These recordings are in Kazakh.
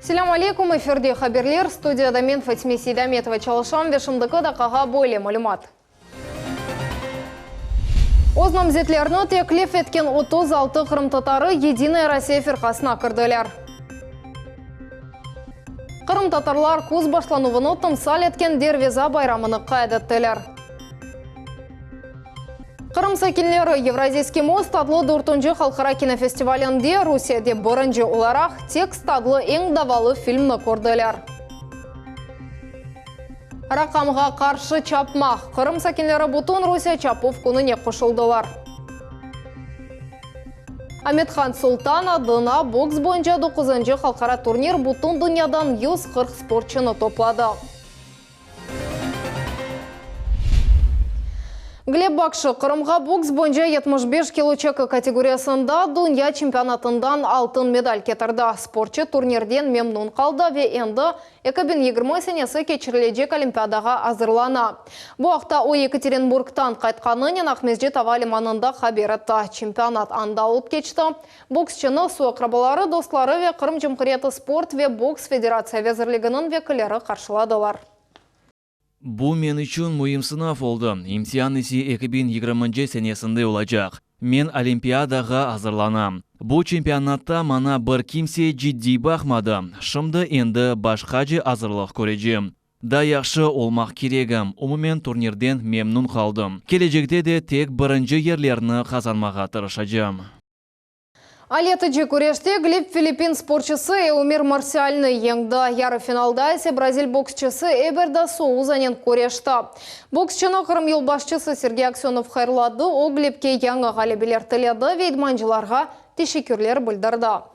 Селам алейкум, эфирде хаберлер, студияда мен Фатиме Сейдаметова чалышам, вешімдікі дақаға бойле малюмат. Ознам зетлерні теклиф еткен 36 қырым татары Единая Россия фирқасына кірділер. Қырым татарлар көз башлануыны тымсал еткен Дервиза байрамыны қайдеттілер. Қырым сакинлері Евразийский мост адлы 4-ші халқара кинофестивалінде Русияде бірінші оларақ текст адлы ең давалы фильмні көрділер. Рақамға қаршы чапмақ. Қырым сакинлері бұтын Русия чапов күніне қошылдылар. Аметхан Султан адына бокс бойынша 9-ші халқара турнир бұтын дүниядан 140 спортшыны топлады. Глеб Бакшы Қырымға бокс бойынша 75 килочека категориясында дүния чемпионатындан алтын медаль кетірді. Спортшы турнирден мемнун қалды ве енді 2020 сенесі кечірілежек олимпиадаға азырлана. Бұл ақта о Екатеринбургтан қайтқанын Ахмезжет Авали маңында хаберетті. Чемпионат анда олып кечті. Боксчыны су акрабалары, достлары ве Қырым Жымқыреті спорт ве бокс федерация везірлігінің векілері қаршыладылар. Бұл мен үшін мұйым сынав олды. Имтиянысы 2020 сенесінде олacak. Мен олимпиадаға азырланам. Бұл чемпионатта мана бір kimse жидди бақмады. Шымды енді башқа же азырлық көрежім. Да яқшы олмақ керегім. Умумен турнирден мемнун қалдым. Кележекте де тек бірінші ерлеріні қазанмаға тырышачым. Алеты жекуреште Глеб Филиппин спортчысы Эумир Марсиальны еңді. Яры финалда есе Бразиль боксчысы Эберда Соузанен көрешті. Боксчыны Қырым елбашчысы Сергей Аксенов хайрлады. О Глебке яңы ғалебелер тіледі, вейдманжыларға тешекерлер білдірді.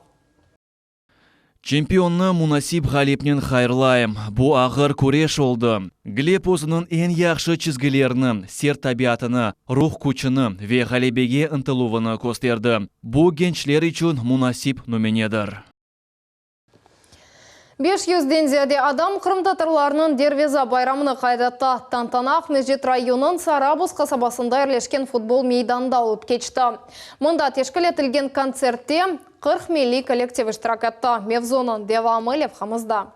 Чемпионны Мунасип Ғалепнен хайрлайым. Бұ ағыр көреш олды. Глеб өзінің ең яқшы чізгілерінің, сер табиатыны, рух күчіні ве ғалебеге ұнтылуыны көстерді. Бұ генчлер үшін Мунасип нөменедір. 500-ден зияде адам Қырым татарларының Дервиза байрамыны қайдатты. Тантана Ахмезжет районын Сарабус қасабасында ерлешкен футбол мейданда олып кечті. Мұнда тешкілетілген концертте 40 милли коллектив іштірак етті. Мевзонын девамы левхамызда.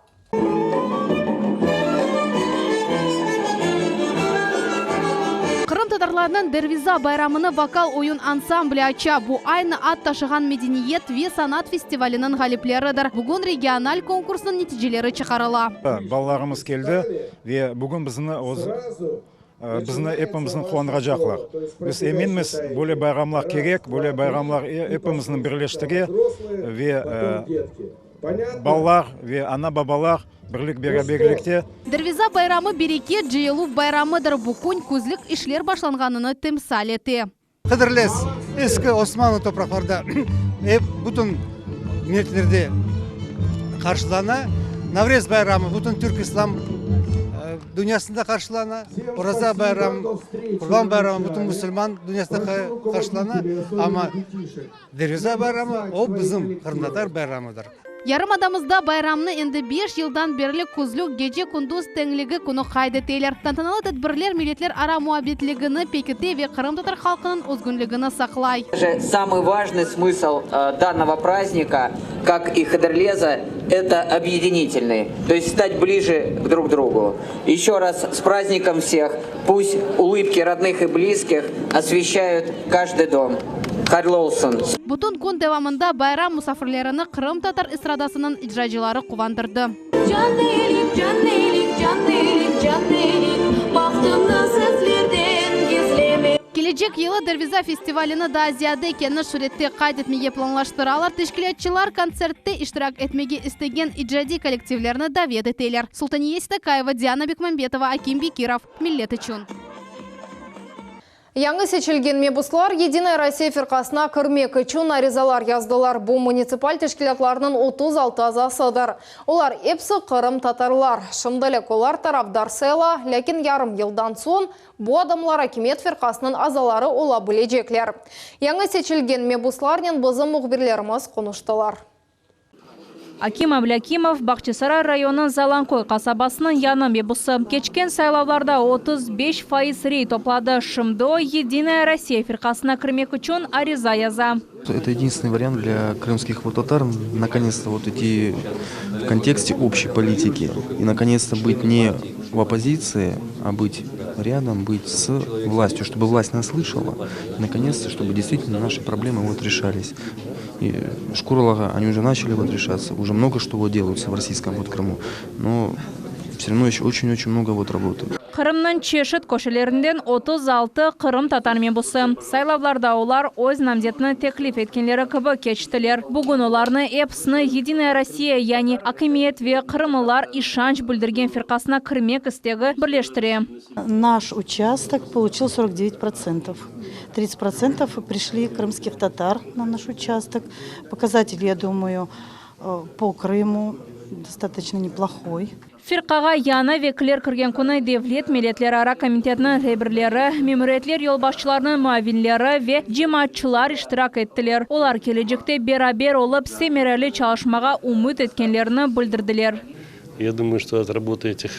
Қырым татарларының Дервиза байрамыны вокал ойын ансамблі ача. Бұ айны ат ташыған медениет ве санат фестивалінің ғалиплерідір. Бүгін региональ конкурсының нәтижелері чықарыла. Балаларымыз келді ве бүгін бізді эпіміздің қуанға жақлар. Біз еменміз, бөле байрамлар керек, бөле байрамлар эпіміздің бірлештіге ве балалар ве ана-бабалар бірлік бергілікте. Дервиза байрамы береке жиылу байрамыдыр. Бүкін көзлік ішлер башланғаныны тымсал еті. Қыдырлес, ескі Османлы топырақтарда бұтын мертлерде қаршылана. Наврез байрамы бұтын түрк-ислам дүниясында қаршылана. Ораза байрамы, Құрбан байрамы бұтын мұсылман дүниясында қаршылана. Ама Дервиза байрамы ол біздің қырымдатар байрамыдыр. Ярым адамызда байрамны енді 5 жылдан берлі көзлік геже күндіз тәңлігі күні қайды тейлер. Тантаналы тәдбірлер милетлер ара муабетлігіні пекете ве Қырым татар халқының өзгүнлігіні сақлай. Самый важный смысл данного праздника, как и Хадерлеза, это объединительный, то есть стать ближе друг к другу. Еще раз с праздником всех, пусть улыбки родных и близких освещают каждый дом. Бұтын күн девамында байрам мұсафірлеріні Қырым татар эстрадасының иджрачылары қуандырды. Келечек елі Дервиза фестиваліні да Азияда екені шуретте қайд етмеге планлаштыралар. Тешкілетчілар концертте іштірак етмеге істеген иджади коллективлеріні да ведетелер. Султания Каева, Диана Бекмамбетова, Аким Бекиров, Миллет үшін. Яңы сечілген мебуслар Единая Россия фирқасына кірмек үшін аризалар яздылар. Бұл муниципаль тешкілетларының 36 азасыдыр. Олар епсі Қырым татарлар. Шымдылық олар тарапдар села, ләкин ярым елдан соң бұл адамлар акимет фирқасының азалары ола білежеклер. Яңы сечілген мебусларнен бізім мұғбірлеріміз қоныштылар. Аким Аблякимов Бахчисарай районын Заланкой касабасынын яны мебусы. Кечкен сайлауларда 35% рей топлады. Шымдо Единая Россия фиркасына кірмек үчүн ариза яза. Это единственный вариант для крымских татар наконец-то вот идти в контексте общей политики и наконец-то быть не в оппозиции, а быть рядом, быть с властью, чтобы власть нас слышала, и наконец-то, чтобы действительно наши проблемы вот решались. И Шкурлага, они уже начали вот решаться, уже много что вот делаются в российском вот Крыму, но все равно еще очень-очень много вот работы. Кырымнын чешет көшелерінден 36 Кырым татар мебусы. Сайлауларда олар өз намзетini теклиф еткенлері кыбы кечтілер. Бүгін оларны эпсны Единая Россия, яни Акимиет ве Кырымылар ишанч бүлдірген фиркасына кірмек істегі бірлештіре. Наш участок получил 49%. 30% пришли крымских татар на наш участок. Показатель, я думаю, по Крыму достаточно неплохой. Фиркаға яна векілер кірген күні Девлет Милетлер ара комитетінің ребірлері, мемуретлер елбашчыларының муавинлері ве жематчылар иштирак еттілер. Олар келечекте берабер олып семерелі çalışmaға умыт еткенлеріні білдірділер. Я думаю, что от работы этих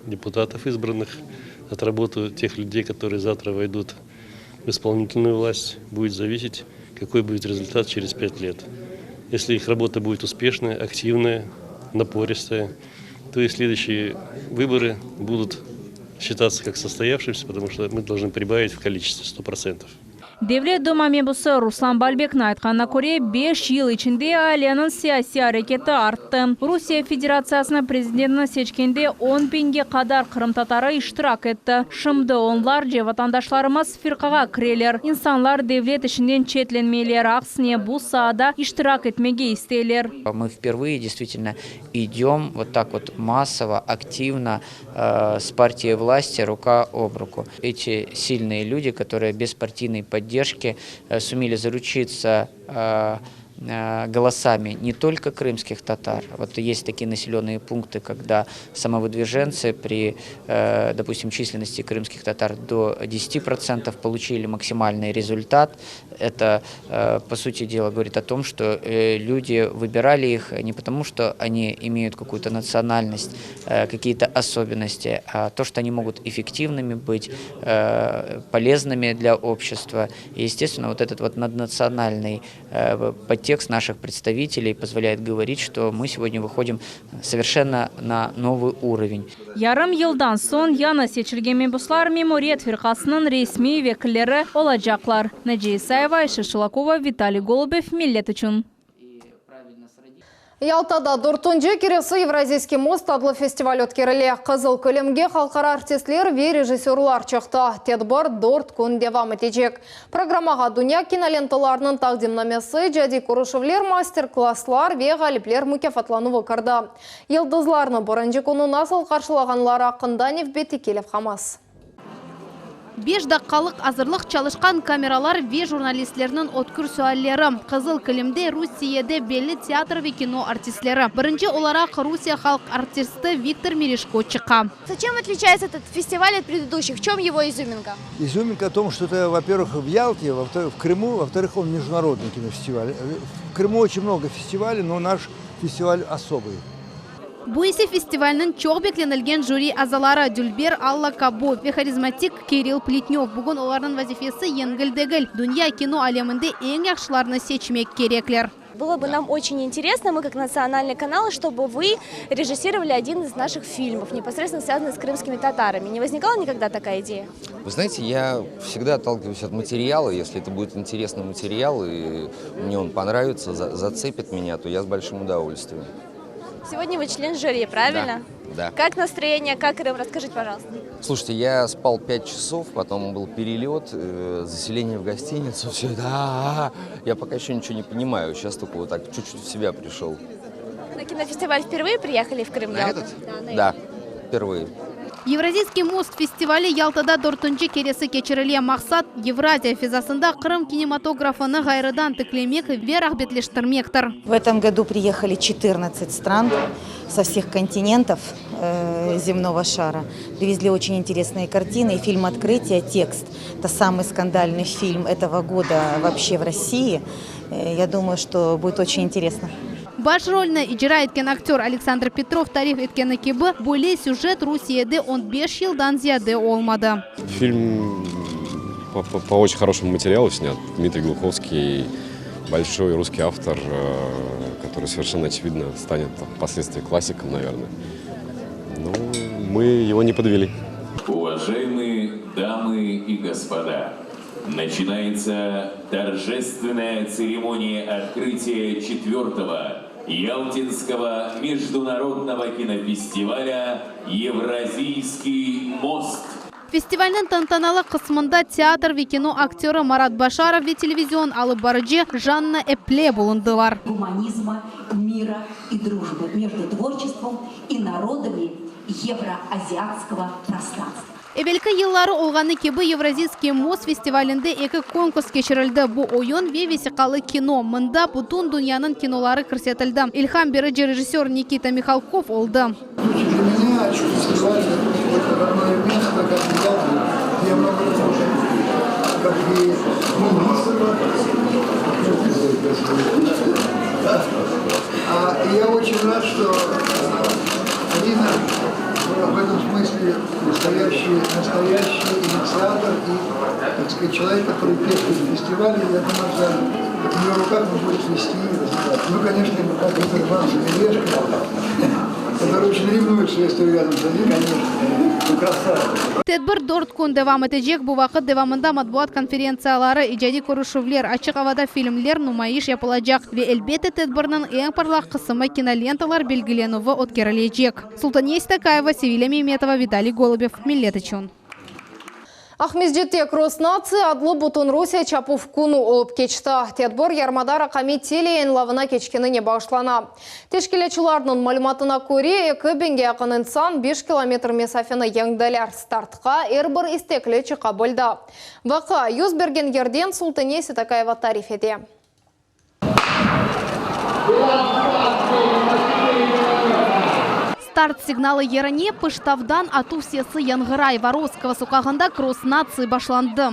депутатов избранных, от работы тех людей, которые завтра войдут в исполнительную власть, будет зависеть, какой будет результат через 5 лет. Если их работа будет успешная, активная, напористая, то и следующие выборы будут считаться как состоявшимися, потому что мы должны прибавить в количестве 100%. Devlet Duma мебусы Руслан Балбек'nin айтқанына көре 5 yıl içinde ailenin siyasi hareketi arttı. Rusya Federasyası'nın президентini seçkende 10.000'ge kadar Kırım tatarı iştirak etti. Şimdi onlar je vatandaşlarımız firkaga kireler. İnsanlar devlet işinden çetlenmeler, aksine bu sahada iştirak etmege isteyler. Мы впервые действительно идем вот так вот массово, активно с партией власти рука об руку. Эти сильные люди, которые без партийной поддержки сумели заручиться голосами не только крымских татар. Вот есть такие населенные пункты, когда самовыдвиженцы при, допустим, численности крымских татар до 10% получили максимальный результат. Это, по сути дела, говорит о том, что люди выбирали их не потому, что они имеют какую-то национальность, какие-то особенности, а то, что они могут эффективными быть, полезными для общества. И, естественно, вот этот вот наднациональный подтекст наших представителей позволяет говорить, что мы сегодня выходим совершенно на новый уровень. Yarım yıldan son yana seçilgen mebuslar Memuriyet Firkası'nın resmi vekilleri olacaklar. Naciye Isayeva, Ayşe Şılakova, Виталий Голубев, Millet için. Ялтада 4-нчы Киресі Евразийский мост адлы фестиваль өткерілі. Қызыл көлемге халқара артистлер ве режиссерлар чықты. Тедбір 4 күн девам етежек. Программаға дүния киноленталарының тақдимнамесі, жәди көрішівлер, мастер-класслар ве ғаліплер мүкефатлануы кірді. Елдызларны бұрынжы күні насыл қаршылағанлар ақында невбеті келіп қамас. 5 dakikalık hazırlık çalışkan kameralar ve jurnalistlerinin ötkür sualleri. Kızıl Kılım'da Rusya'da belli tiyatro ve kino artistleri. Birinci olarak Rusya halk artisti Виктор Мережко çıktı. Чем отличается этот фестиваль от предыдущих? В чем его изюминка? Изюминка в том, что это, во-первых, в Ялте, во-вторых, в Крыму, во-вторых, он международный кинофестиваль. В Крыму очень много фестивалей, но наш фестиваль особый. Bu ise festivalinin çok beklenilgen jüri azaları Dülber Alla Kabu ve karizmatik Kirill Plitnyov. Bugün onların vazifesi yengil değil. Dünya kino aleminde en yaxşılarını seçmek gerekler. Было бы нам очень интересно, мы как национальный канал, чтобы вы режиссировали один из наших фильмов, непосредственно связанный с крымскими татарами. Не возникала никогда такая идея? Вы знаете, я всегда отталкиваюсь от материала. Если это будет интересный материал и мне он понравится, зацепит меня, то я с большим удовольствием. Сегодня вы член жюри, правильно? Да. Как настроение, как Крым? Расскажите, пожалуйста. Слушайте, я спал 5 часов, потом был перелет, заселение в гостиницу, все это. Я пока еще ничего не понимаю, сейчас только вот так чуть-чуть в себя пришел. На кинофестиваль впервые приехали в Крым? На этот? Да, впервые. Евразийский мост фестивалі Ялтада 4-нчы кересі кечіріле мақсат Евразия физасында Крым кинематографыны ғайрыдан тіклемек ве рахбетлештірмектір. В этом году приехали 14 стран со всех континентов земного шара. Привезли очень интересные картины. И фильм «Открытие», текст. Это самый скандальный фильм этого года вообще в России. Я думаю, что будет очень интересно. Баш рольны ижра эткен актер Александр Петров тариф эткені кебі более сюжет Русияде 15 жылдан зияде олмады. Фильм по очень хорошему материалу снят. Дмитрий Глуховский, большой русский автор, который совершенно очевидно станет впоследствии классиком, наверное. Но мы его не подвели. Уважаемые дамы и господа, начинается торжественная церемония открытия 4-го Ялтинского международного кинофестиваля «Евразийский мост». Фестивальның тантаналы қысмында театр ве кино актері Марат Башаров ве телевизион алып барыжы Жанна Эпле болындылар. Гуманизма, мира и дружбы между творчеством и народами евроазиатского пространства. Эбелкі йыллары олғаны кебі Евразийский мост фестивалінде екі конкурс кешірілді. Бұ ойын ве весиқалы кино. Мында бұтын дүнияның кинолары көрсетілді. Ильхам Бережи режиссер Никита Михалков олды. Для меня фестиваль – это родное место, как и я много дружу, как и министр. Я очень рад, что Алина в этом смысле настоящий инициатор и, так сказать, человек, который пестует фестиваль. Я думаю, что в ее руках мы будем вести и развивать. Ну, конечно, ему как Виктор Иванович Мелешко, который очень ревнует, что я стою рядом с ним, конечно. Ну, красавец. Тедбір дорт күн девам етежек. Бұл вақыт девамында матбуат конференциялары, ижади көрішулер, ачық авада фильмлер нумайыш yapılacak. Ве әлбетте тедбірнің ең парлақ қысымы киноленталар белгіленуі өткерілежек. Султания Истакаева, Севиля Меметова, Виталий Голубев, Миллет үшін. Ахмезжетте кросс нации адлы бутын Русия чапув куну олып кечті. Тедбор ярмадара қами телейін лавына кечкеніне бағышлана. Тешкелечуларының малюматына көре, екі бенге ақын инсан 5 километр месафені еңділер. Стартқа әрбір истеклі чықа болды. Вақы юз берген ерден Султания Истакаева тариф ете. Старт сигналы еріне пыштавдан ату сесі яңғырай Воровского суқағында кросс нации башланды.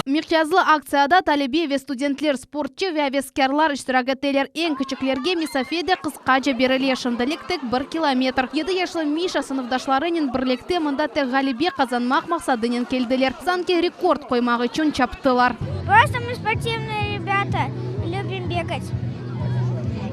Мирчазлы акцияда талебе ве студентлер, спортчы ве авескерлар иштирак еттелер. Ең кичиклерге месафеде қысқача беріле шымдыліктік 1 километр. 7 яшлы Миша сыныфдашларының бірлікте мында тек ғалибе қазанмақ мақсадынен келділер. Санки рекорд қоймағы үшін чаптылар. Просто мы спортивные ребята, любим бегать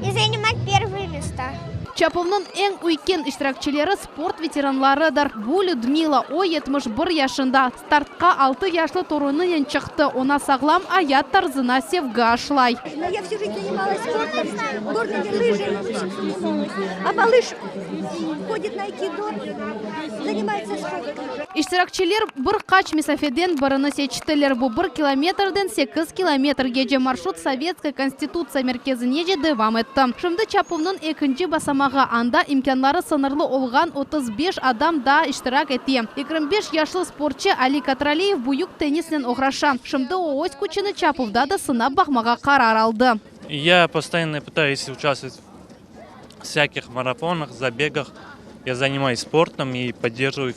и занимать первые места. Чаповның ең уйкен иштиракчылары спорт ветеранларыдар. Бу Людмила о 71 яшында. Стартқа 6 яшлы торунын чықты. Она сағлам аят тарзына севга ашлай. Я всю жизнь занималась спортом, горными лыжами, а малыш ходит на айкидо, занимается спортом. Иштиракчылар бір қач месафеден біріні сечтілер. Бу 1 километрден 8 километр геже маршрут Советская Конституция мерkezine же девам етті. Шымды Чаповның екінші басамағы анда имканлары сынырлы олған 35 адам да иштирак етті. 25 яшлы спортчы Али Катралиев буюк тенниснен оғраша. Шымды оғыз күчіні Чаповда да сынап бақмаға қарар алды. Я постоянно пытаюсь участвовать в всяких марафонах, забегах. Я занимаюсь спортом и поддерживаю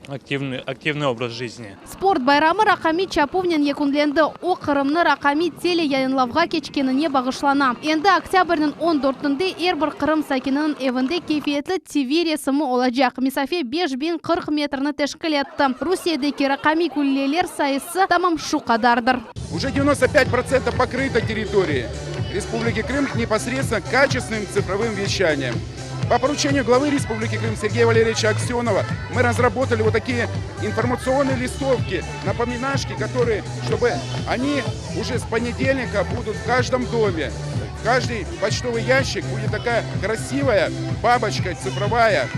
активный образ жизни. Спорт байрамы рақами Чаповнен екунленді. О қырымны рақами теле яйынлавға кечкеніне бағышлана. Енді октябрның 14-інде әрбір қырым сакинінің евінде кейфиетлі ТВ ресімі олажақ. Месафе 5040 метрні тешкіл етті. Русиядегі рақами күллелер сайысы тамам шу қадардыр. Уже 95% покрыта территории Республики Крым непосредственно качественным цифровым вещанием. По поручению главы Республики Крым Сергея Валерьевича Аксенова мы разработали вот такие информационные листовки, напоминашки, чтобы они уже с понедельника будут в каждом доме. В каждый почтовый ящик будет такая красивая бабочка цифровая.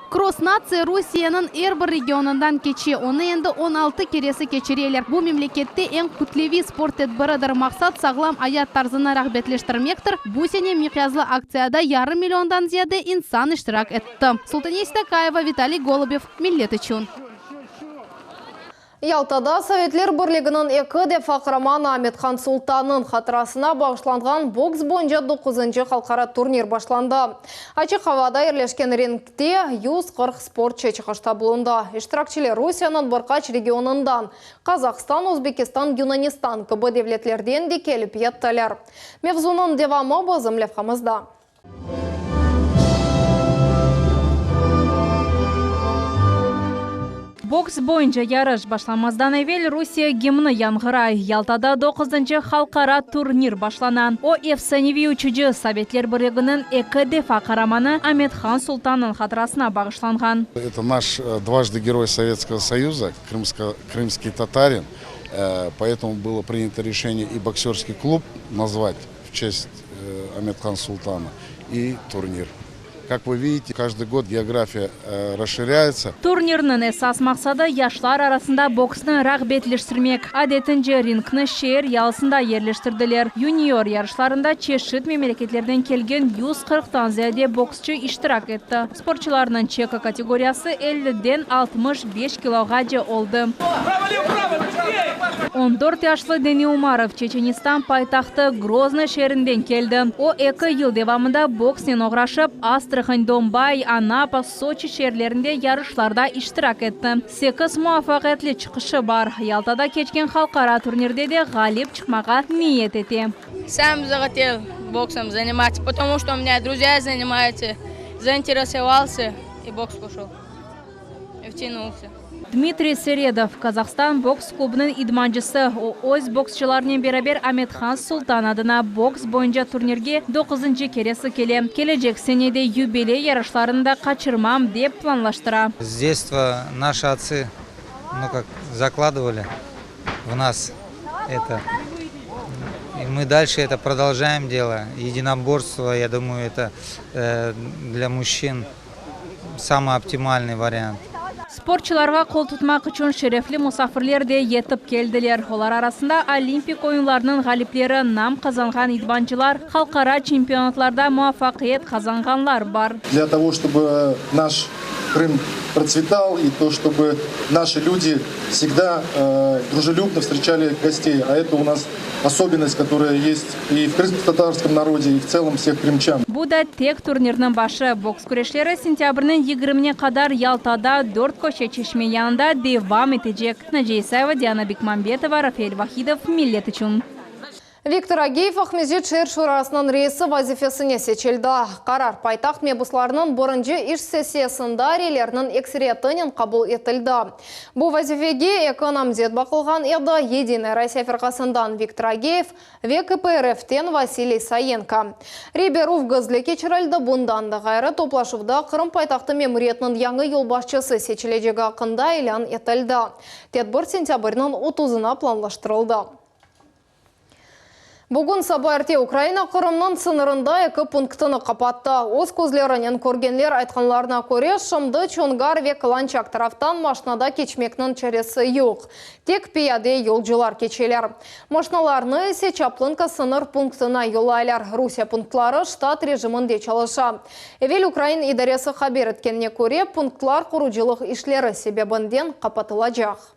Кросс нация Русияның әрбір регионындан кече, оны енді 16 кересі кечерелер. Бұл мемлекетте ең күтлеви спорт тедбірідір. Мақсат сағлам аят тарзына рағбетлештірмектір. Бұл сене миқязлы акцияда 500 миллиондан зияде инсан иштирак етті. Султания Истакаева, Виталий Голубев, Миллет үшін. Ялтада Советлер бірлігінің екі фақыраман Аметхан Султанның қатырасына бағышланған бокс бойынша 9-шы халқара турнир башланды. Ачық хавада ерлешкен рингте 140 спортшы чықышта болынды. Иштиракчылар Русияның бірқач регионындан Қазақстан, Өзбекистан, Юнанистан кыбы девлетлерден де келіп еттілер. Мевзунын девамы бозым левхамызда. Бокс бойынша ярыш башламаздан әвел Русия гимны яңғырай. Ялтада 9-шы халқара турнир башланан. О Эфсаневи учуджы Советлер бірлігінің екі фақыраманы Аметхан Султанның қатырасына бағышланған. Это наш дважды герой Советского Союза, крымский татарин. Поэтому было принято решение и боксерский клуб назвать в честь Аметхан Султана, и турнир. Как вы видите, каждый год география расширяется. Турнирның esas мақсады яшлар арасында боксны рағбетлештірмек. Адетінше рингны шер ялысында ерлештірділер. Юниор ярышларында чешет мемлекеттерден келген 140-тан зияде боксчы иштирак етті. Спортчыларның чека категориясы 50-ден 65 килоға же олды. 14 яшлы Дени Умаров Чеченистан пайтақты Грозный шерінден келді. О 2 ел девамында бокснен оғрашып, Астрахань, Донбай, Анапа, Сочи шерлерінде ярышларда иштирак етті. 8 муафақетлі чықышы бар. Ялтада кечкен халқара турнирде де ғалип чықмаға ниет ете. Сам захотел боксом заниматься, потому что у меня друзья занимаются. Заинтересовался и бокс пошел. И втянулся. Дмитрий Середов, Казахстан бокс клубының идманчысы. Өз боксчылармен берабер Аметхан Султан адына бокс бойынша турнирге 9-шы кересі келе. Кележек сенеде юбилей ярышларында қачырмам деп планлаштыра. С детства наши отцы закладывали в нас это. И мы дальше это продолжаем дело. Единоборство, я думаю, это для мужчин самый оптимальный вариант. Спортчыларға қол тұтмақ үшін шерефлі мұсафірлер де етіп келділер. Олар арасында Олимпик ойынларының ғалиплері нам қазанған идманчылар, халқара чемпионатларда муафақиет қазанғанлар бар. Для того, чтобы наш Крым процветал, и то, чтобы наши люди всегда дружелюбно встречали гостей. А это у нас особенность, которая есть и в крымско-татарском народе, и в целом всех крымчан. Буда тек турнирның башы. Бокс күрешлері сентябрның 20-не қадар Ялтада 4 көше чешме янында девам етежек. Наджей Исаева, Диана Бекмамбетова, Рафаэль Вахидов, Миллет үшін. Виктор Агеев Ахмезет шер шурасының рейсі вазифесіне сечілді. Қарар пайтақ мебусларының бұрынжы іш сессиясында рейлерінің эксиретінен қабыл етілді. Бұл вазифеге экономзет бақылған еді Единая Россия фирқасындан Виктор Агеев, ВКПРФ-тен Василий Саенко. Риберов гызлі кечірілді бұндан да ғайры топлашывда Қырым пайтақты мемуриетінің яңы елбашчысы сечілежегі ақында илян етілді. Тетбір сентябрінің 30-на планлаштырылды. Бүгін сабарте Украина Қырымның сынырында 2 пунктыны қапатты. Оз көзлерінен көргенлер айтқанларына көре шымды Чонгар ве Кыланчак тарафтан машинада кечмекнің чәресі yok. Тек пияде yolcular кечелер. Машиналарны есе Чаплынка сыныр пунктына yolайлар. Русия пунктлары штат режимінде чалыша. Эвел Украин идаресі хабер еткенне көре пунктлар құруджилық ишлері себебінден қапатылажақ.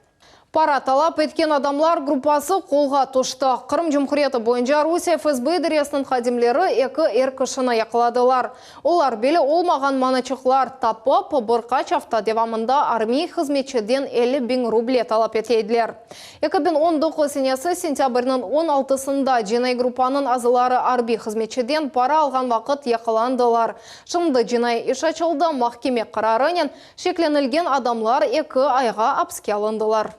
Пара талап еткен адамлар группасы қолға тұшты. Қырым Жұмхұреті бойынша Русия ФСБ идаресінің қадимлері 2 еркішіні яқыладылар. Олар белі олмаған маначықлар тапып, бірқач авто девамында армей қызметшіден 50.000 рубле талап етейділер. 2019 сенесі сентябрінің 16-сында жинай группаның азылары арби қызметшіден пара алған вақыт яқыландылар. Шымды жинай иш açılды, махкеме қарарынен шекленілген адамлар 2 айға апске алындылар.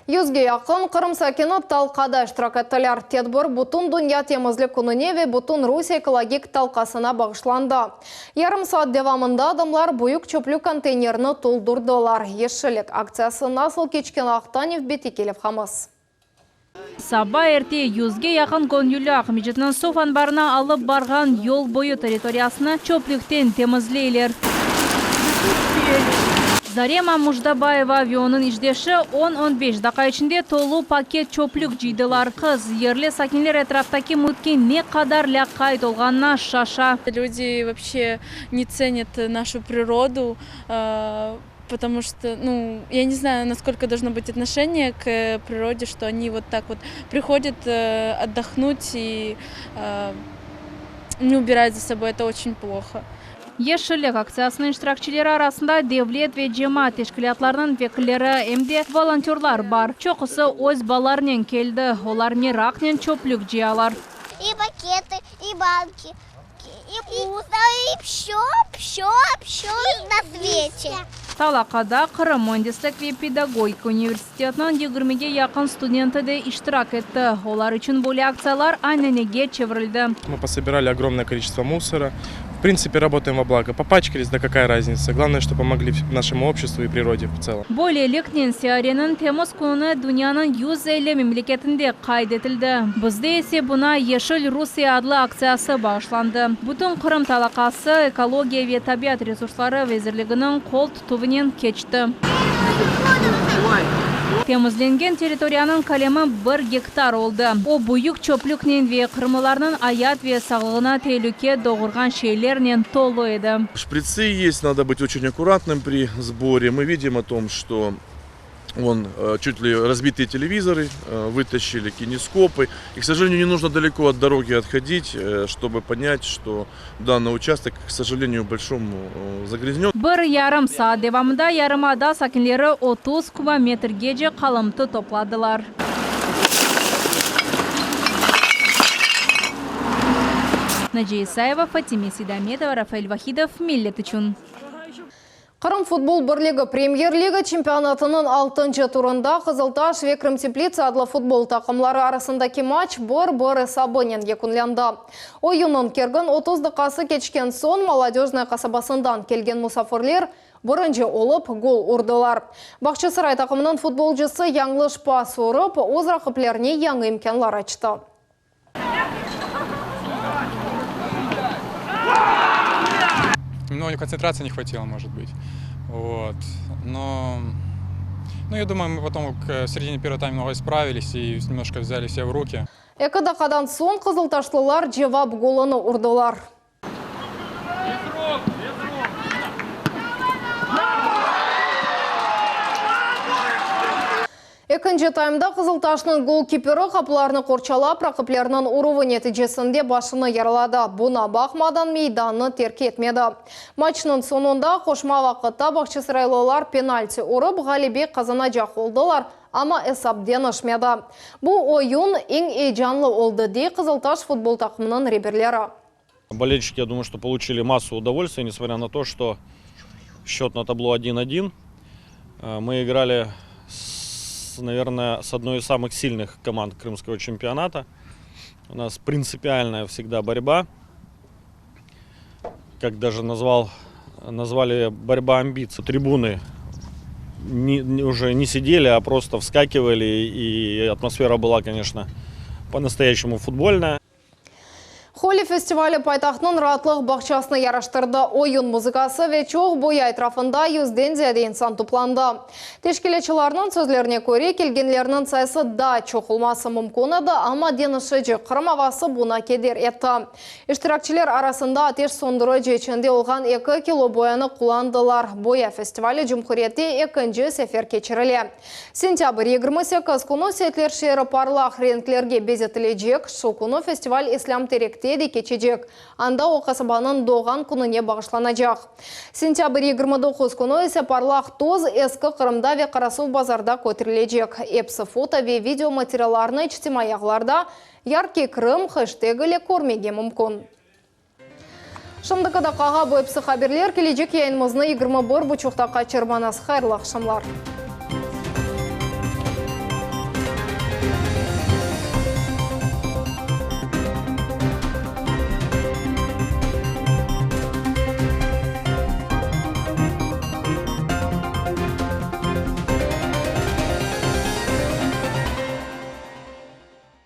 Юзге яқын Қырым сәкені талқада іштірак еттілер. Тедбір бұтын дүния темізлі күніне ве бұтын Русия экологик талқасына бағышланды. Ярым саат девамында адамлар бұйық чөплі контейнерні толдырдылар. Ешшілік акциясы насыл кечкен Ақтанев беті келіп қамыз. Саба әрте юзге яқын Гонюлі Ахмеджетінің суф анбарына алып барған yol бойы территориясына чөпліктен темізлейлер. Зарема Муждабаева авионын иждеші 10-15 дақа ішінде толу пакет чөплік жидылар. Қыз ерлі сакинлер әтраптаки мүтке не қадар ләққай толғанна шаша. Люди вообще не ценят нашу природу, потому что, ну, я не знаю, насколько должно быть отношение к природе, что они вот так вот приходят отдохнуть и не убирать за собой. Это очень плохо. Ешілік акциясының iştirakçilері арасында devlet ve cemaat teşkilatlarının vekilleri emde волонтерлар бар. Çoğusu öz balarının keldi. Olar meraknen çöplük ciyalar. И пакеты, и банки, и пусто, и все на свете. Talakada Kırım Mühendislik ve Pedagogika Üniversiteti'nin 20'ye yakın studenti de iştirak etti. Onlar için böyle aksiyalar annenege çevrildi. Мы пособирали огромное количество мусора. В принципе, работаем во благо. Попачкались, да какая разница. Главное, что помогли нашему обществу и природе в целом. Böylelikle siyarenin Temmuz günü dünyanın 150 memleketinde kaydetildi. Bizde ise buna Yeşil Rusya adlı aksiyası bağışlandı. Bütün Kırım talakası Ekologiya ve Tabiat Resursları Vezirliğinin kol tutumundan geçti. Temizlengen teritoriyanın kalemi 1 gektar oldu. O büyük çöplüknen ve kırmılarının hayat ve sağlığına tehlike doğurgan şeylerle dolu edi. Шприцы есть, надо быть очень аккуратным при сборе. Мы видим о том, что чуть ли разбитые телевизоры, вытащили кинескопы. И, к сожалению, не нужно далеко от дороги отходить, чтобы понять, что данный участок, к сожалению, большому загрязнен. Bir yarım saat devamında Yarımada sakinleri 30 kubometrgece kalıntı topladılar. Naciye Isayeva, Fatime Sidamedova, Rafael Vahidov, Millet için. Kırım Futbol Birliği Premier Liga çempionatının 6. turunda Kızıltaş ve Kırım Teplitsa adlı futbol takımları arasındaki maç 1-1 hesabıyla yakınlandı. Oyunun kergin 30 dakikası geçken son Молодежная kasabasından kelgen musafirler birinci olup gol urdular. Bahçesaray takımının futbolcusu yanlış pas urup öz rakiplerine yangi imkanlar açtı. Немного концентрации не хватило, может быть. Вот. Но я думаю, мы потом к середине первого тайма немного исправились и немножко взяли все в руки. 2 dakikadan son Kızıltaşlılar cevap golunu urdular. Екінші таймда Қызылташның голкипері қапыларыны қорчалап, рақыплерінің ұрывы нәтижесінде башыны яралады. Бұна бақмадан мейданны терк етмеді. Матчның сонында қошма вақытта Бахчисарайлылар пенальти ұрып, ғалибе қазанажақ олдылар, ama esabden ашмеді. Бұл ойын ең eycanlı oldu дей Қызылташ футбол тақымының реберлері. Болельщики, я думаю, что получили массу удовольствия, несмотря на то, что счет на табло 1-1. Мы играли наверное, с одной из самых сильных команд крымского чемпионата. У нас принципиальная всегда борьба. Как даже назвали борьба амбиций. Трибуны уже не сидели, а просто вскакивали. И атмосфера была, конечно, по-настоящему футбольная. Холли фестивалі пайтақтың ратлық бақшасына яраштырды. Ойын музыкасы ve çoğ boy etrafında 100'den ziyade insan toplandı. Teşkilatçılarının sözlerine göre kelgenlerinin sayısı da çoğulması mümkün edi, ama denişici Kırım havası buna keder etti. İştirakçiler arasında ateş sondırıcı içinde olgan 2 kilo boyanı kullandılar. Boya festivali Cumhuriyeti 2. sefer geçirili. Sentyabr 28 günü setler şehri parlaq renklerge bezetilecek. Şu günü festival İslam Terek'te de geçecek. Anda o kasabanın doğan gününe bağışlanacak. Sentyabr 29 günü ise parlaq toz eski Kırım'da ve Karasuv bazarda götürülecek. Hepsi foto ve video materiallarını ictimai ağlarda Yarki Kırım hashtag ile görmege mümkün. Şımdıkıda qağa bu hepsi haberler gelecek yayınımızını 21:30'da kaçırmanız. Hayırlı akşamlar.